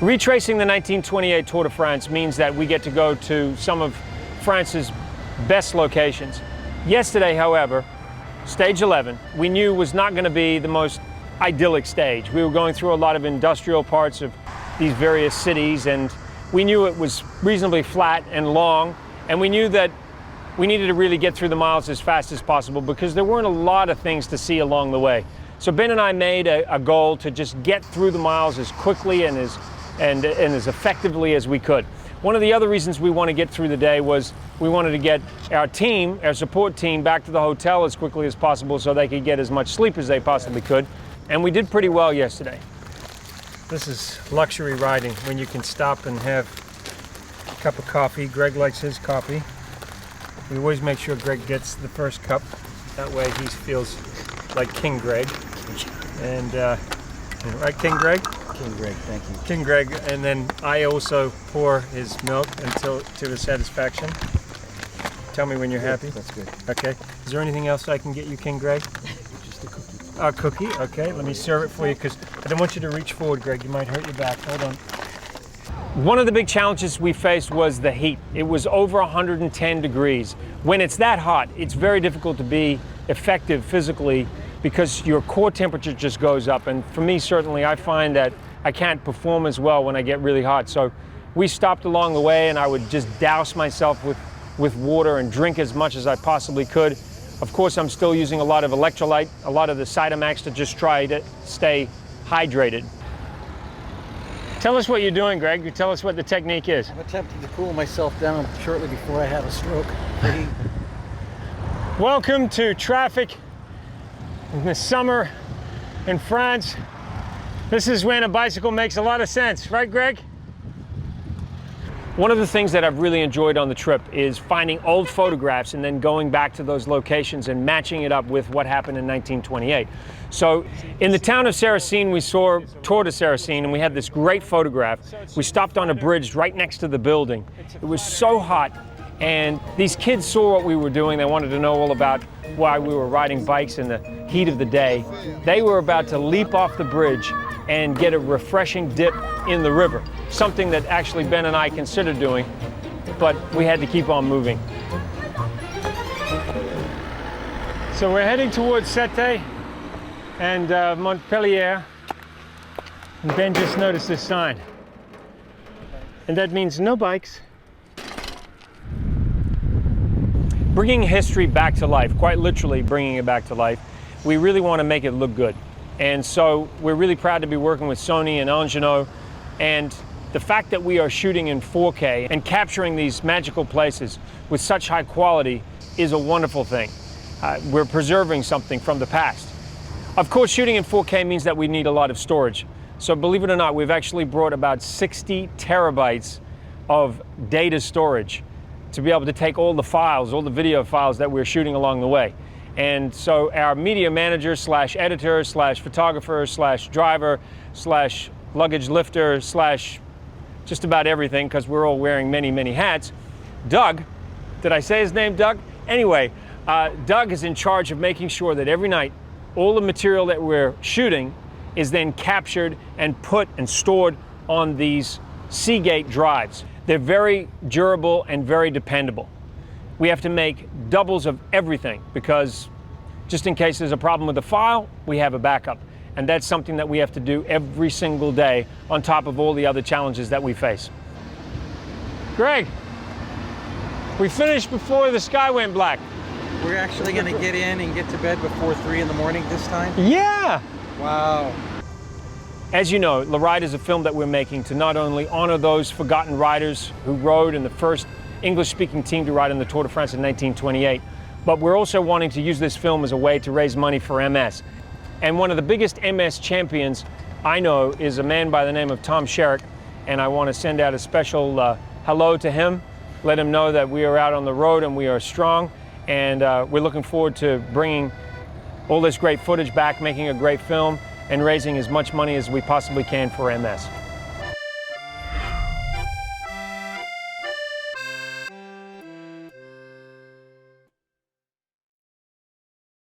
Retracing the 1928 Tour de France means that we get to go to some of France's best locations. Yesterday, however, stage 11, we knew was not going to be the most idyllic stage. We were going through a lot of industrial parts of these various cities, and we knew it was reasonably flat and long, and we knew that we needed to really get through the miles as fast as possible because there weren't a lot of things to see along the way. So Ben and I made a goal to just get through the miles as quickly and as effectively as we could. One of the other reasons we want to get through the day was we wanted to get our team, our support team, back to the hotel as quickly as possible so they could get as much sleep as they possibly could. And we did pretty well yesterday. This is luxury riding when you can stop and have a cup of coffee. Greg likes his coffee. We always make sure Greg gets the first cup. That way he feels like King Greg. And right, King Greg? King Greg, thank you. King Greg, and then I also pour his milk until to his satisfaction. Tell me when you're happy. That's good. Okay. Is there anything else I can get you, King Greg? Just a cookie. A cookie? Okay. Let me serve it for you because I don't want you to reach forward, Greg. You might hurt your back. Hold on. One of the big challenges we faced was the heat. It was over 110 degrees. When it's that hot, it's very difficult to be effective physically because your core temperature just goes up. And for me, certainly, I find that I can't perform as well when I get really hot. So we stopped along the way and I would just douse myself with water and drink as much as I possibly could. Of course, I'm still using a lot of electrolyte, a lot of the Cytomax to just try to stay hydrated. Tell us what you're doing, Greg. Tell us what the technique is. I'm attempting to cool myself down shortly before I have a stroke. Welcome to traffic in the summer in France. This is when a bicycle makes a lot of sense, right, Greg? One of the things that I've really enjoyed on the trip is finding old photographs and then going back to those locations and matching it up with what happened in 1928. So in the town of Saracen, we saw Tour de Saracen, and we had this great photograph. We stopped on a bridge right next to the building. It was so hot, and these kids saw what we were doing. They wanted to know all about why we were riding bikes in the heat of the day. They were about to leap off the bridge and get a refreshing dip in the river, something that actually Ben and I considered doing, but we had to keep on moving. So we're heading towards Sète and Montpellier, and Ben just noticed this sign, and that means no bikes. Bringing history back to life, quite literally bringing it back to life, we really want to make it look good. And so we're really proud to be working with Sony and Angenieux, and the fact that we are shooting in 4K and capturing these magical places with such high quality is a wonderful thing. We're preserving something from the past. Of course, shooting in 4K means that we need a lot of storage. So believe it or not, we've actually brought about 60 terabytes of data storage to be able to take all the files, all the video files that we're shooting along the way. And so our media manager slash editor slash photographer slash driver slash luggage lifter slash just about everything, because we're all wearing many, many hats, Doug, did I say his name, Doug? Anyway, Doug is in charge of making sure that every night all the material that we're shooting is then captured and put and stored on these Seagate drives. They're very durable and very dependable. We have to make doubles of everything because just in case there's a problem with the file, we have a backup. And that's something that we have to do every single day on top of all the other challenges that we face. Greg, we finished before the sky went black. We're actually going to get in and get to bed before 3 in the morning this time? Yeah! Wow. As you know, Le Ride is a film that we're making to not only honor those forgotten riders who rode in the first English-speaking team to ride in the Tour de France in 1928, but we're also wanting to use this film as a way to raise money for MS. And one of the biggest MS champions I know is a man by the name of Tom Sherrick, and I want to send out a special hello to him, let him know that we are out on the road and we are strong, and we're looking forward to bringing all this great footage back, making a great film, and raising as much money as we possibly can for MS.